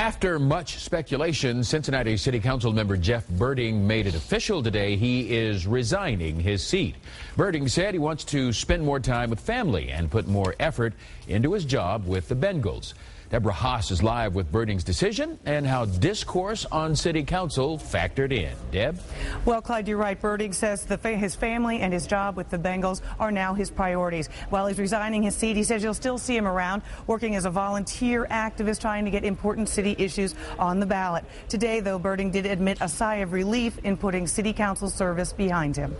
After much speculation, Cincinnati City Council member Jeff Berding made it official today. He is resigning his seat. Berding said he wants to spend more time with family and put more effort into his job with the Bengals. Deborah Haas is live with Berding's decision and how discourse on City Council factored in. Deb? Well, Clyde, you're right. Berding says his family and his job with the Bengals are now his priorities. While he's resigning his seat, he says you'll still see him around working as a volunteer activist trying to get important city issues on the ballot. Today, though, Berding did admit a sigh of relief in putting City Council service behind him.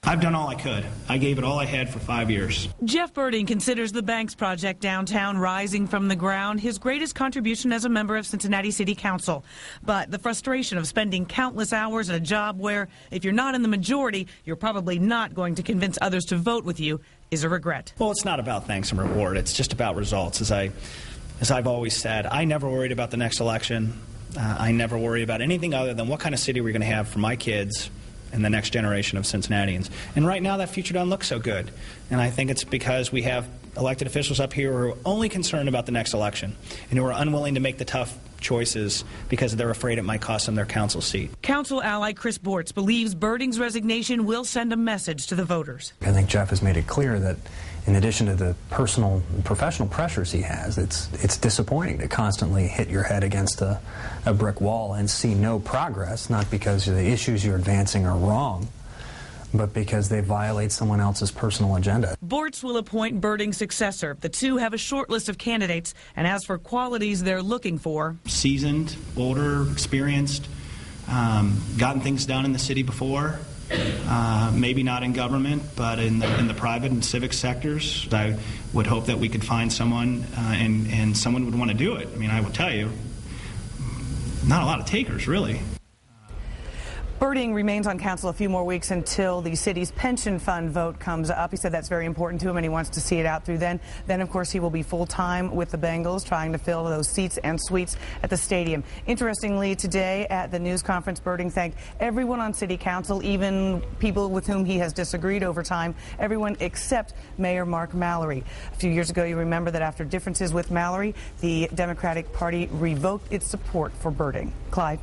I've done all I could. I gave it all I had for 5 years. Jeff Berding considers the Banks project downtown rising from the ground his greatest contribution as a member of Cincinnati City Council. But the frustration of spending countless hours at a job where, if you're not in the majority, you're probably not going to convince others to vote with you is a regret. Well, it's not about thanks and reward. It's just about results. As I've always said, I never worried about the next election. I never worry about anything other than what kind of city we're going to have for my kids and the next generation of Cincinnatians. And right now that future doesn't look so good. And I think it's because we have elected officials up here who are only concerned about the next election and who are unwilling to make the tough choices because they're afraid it might cost them their council seat. Council ally Chris Bortz believes Berding's resignation will send a message to the voters. I think Jeff has made it clear that in addition to the personal and professional pressures he has, it's disappointing to constantly hit your head against a brick wall and see no progress, not because the issues you're advancing are wrong, but because they violate someone else's personal agenda. Bortz will appoint Berding's successor. The two have a short list of candidates, and as for qualities they're looking for: seasoned, older, experienced, gotten things done in the city before. Maybe not in government, but in the private and civic sectors. I would hope that we could find someone and someone would want to do it. I mean, I will tell you, not a lot of takers, really. Berding remains on council a few more weeks until the city's pension fund vote comes up. He said that's very important to him and he wants to see it out through then. Then, of course, he will be full-time with the Bengals, trying to fill those seats and suites at the stadium. Interestingly, today at the news conference, Berding thanked everyone on City Council, even people with whom he has disagreed over time, everyone except Mayor Mark Mallory. A few years ago, you remember that after differences with Mallory, the Democratic Party revoked its support for Berding. Clyde?